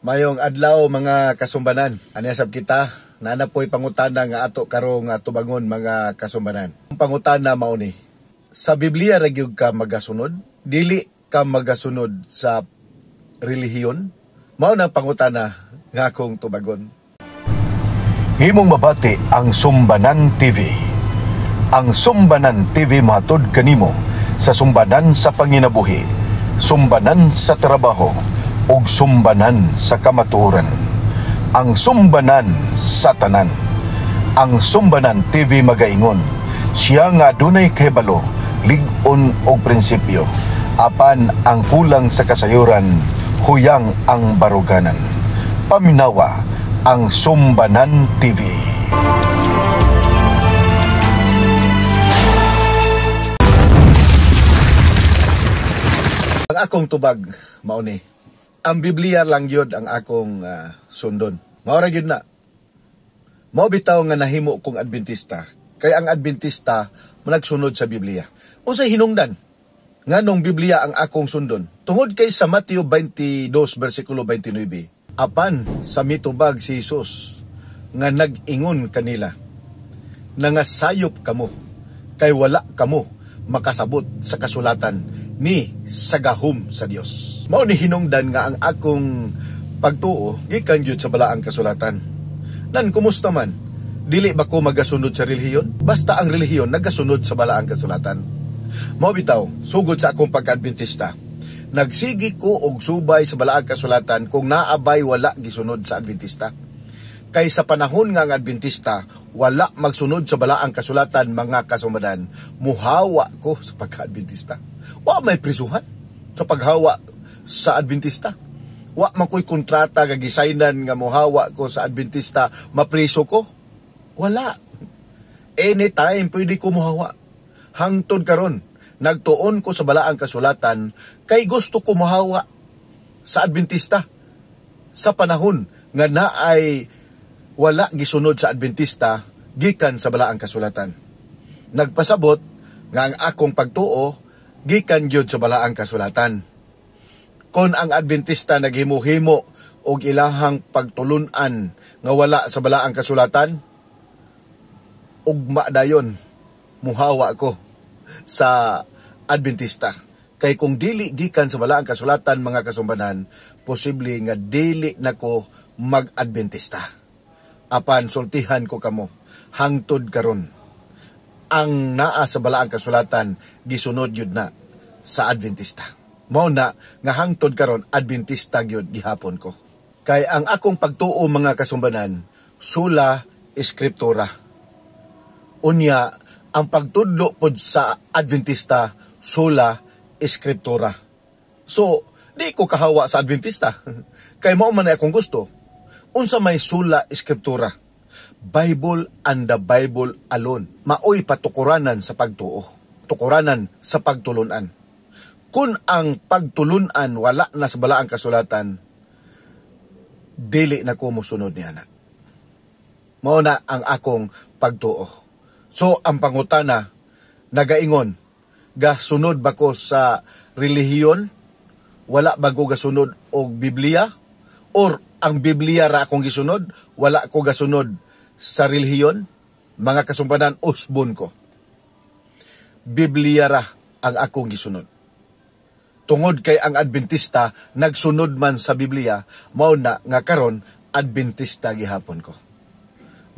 Mayong adlaw mga kasumbanan. Anyasab kita, nanapoy pangutana nga ato karong tubangon mga kasumbanan. Ang pangutana mao ni, sa Biblia ra gyud ka magasunod, dili ka magasunod sa relihiyon? Mao na pangutana nga akong tubagon. Himong mabati ang Sumbanan TV. Ang Sumbanan TV matud kanimo sa sumbanan sa panginabuhi, sumbanan sa trabaho, ug sumbanan sa kamatuoran. Ang Sumbanan sa tanan. Ang Sumbanan TV magaingon, siya nga dunay kahibalo, lig-on og prinsipyo. Apan ang kulang sa kasayuran, huyang ang baruganan. Paminawa ang Sumbanan TV. Ang akong tubag mao ni, ang Biblia lang yun ang akong sundon. Mao ra gyud na. Mao bitaw nga nahimo kong Adventista. Kay ang Adventista managsunod sa Biblia. Unsay hinungdan nganong Biblia ang akong sundon? Tungod kay sa Mateo 22 bersikulo 29. Apan sa mitubag si Jesus nga nag-ingon kanila, nangasayop kamo kay wala kamo makasabot sa kasulatan ni sagahom sa Dios. Mao ni hinungdan nga ang akong pagtuo gikan gyud sa balaang kasulatan. Nan kumusta man? Dili ba ko magasunod sa relihiyon? Basta ang relihiyon nagasunod sa balaang kasulatan. Mao bitaw sugod sa akong pagka-Adventista, nagsigi ko og subay sa balaang kasulatan kung naabay wala gisunod sa Adventista. Kay sa panahon nga ang Adventista wala magsunod sa balaang kasulatan mga kasumbanan, muhawa ko sa pagka-Adventista. Wa may prisuhan sa paghawa sa Adventista. Wa man ko'y kontrata nga gisaynan nga muhawa ko sa Adventista, mapriso ko. Wala. Anytime pwede ko muhawa. Hangtod karon, nagtuon ko sa balaang kasulatan kay gusto ko muhawa sa Adventista. Sa panahon nga naay wala gisunod sa Adventista gikan sa balaang kasulatan. Nagpasabot nga ang akong pagtuo gikan gyud sa balaang kasulatan. Kon ang Adventista naghimo-himo og ilahang pagtulunan nga wala sa balaang kasulatan, ugma dayon muhawa ko sa Adventista. Kay kung dili gikan sa balaang kasulatan mga kasumbanan, posible nga dili nako mag-Adventista. Apan sultihan ko kamo, hangtod karon ang naa sa balaang kasulatan gisunod yun na sa Adventista. Mao na nga hangtod karon Adventista gyud gihapon ko. Kay ang akong pagtuo mga kasumbanan, sula eskriptura. Unya ang pagtudlo pod sa Adventista, sula eskriptura. So, di ko kahawa sa Adventista. Kay mao man akong gusto. Unsa may sula eskriptura? Bible and the Bible alone. Maoy patukuranan sa pagtuo. Tukuranan sa pagtulunan. Kung ang pagtulunan wala na sa balaang kasulatan, dili na ko mosunod ni anak. Mao na ang akong pagtuo. So, ang pangutana, nagaingon, gasunod ba ko sa relihiyon? Wala ba ko gasunod og Biblia? Or ang Biblia ra akong gisunod, wala ko gasunod sa relihiyon? Mga kasumbanan, usbon ko. Biblia ra ang akong gisunod. Tungod kay ang Adventista nagsunod man sa Biblia, mao na nga karon Adventista gihapon ko.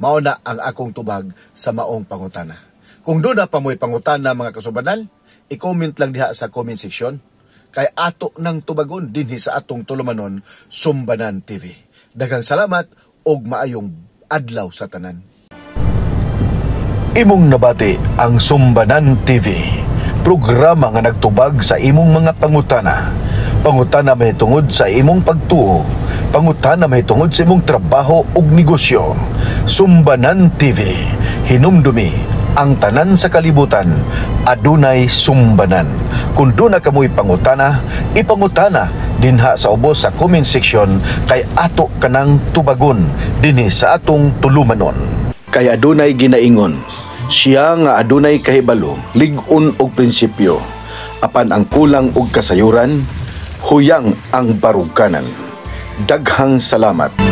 Mao na ang akong tubag sa maong pangutana. Kung doon na pa mo'y pangutana mga kasumbanan, i-comment lang diha sa comment section. Kay ato ng tubagon dinhi sa atong tulumanon, Sumbanan TV. Daghang salamat og maayong adlaw sa tanan. Imong nabati ang Sumbanan TV. Programa nga nagtubag sa imong mga pangutana. Pangutana may tungod sa imong pagtuo. Pangutana may tungod sa imong trabaho ug negosyo. Sumbanan TV. Hinumdumi ang tanan sa kalibutan, adunay sumbanan. Kung doon na kamoy pangutana, ipangutana dinha sa ubos sa comment section kay ato kanang tubagon dinhi sa atong tulumanon. Kay adunay ginaingon, siya nga adunay kahibalo, lig-on og prinsipyo. Apan ang kulang og kasayuran, huyang ang baruganan. Daghang salamat.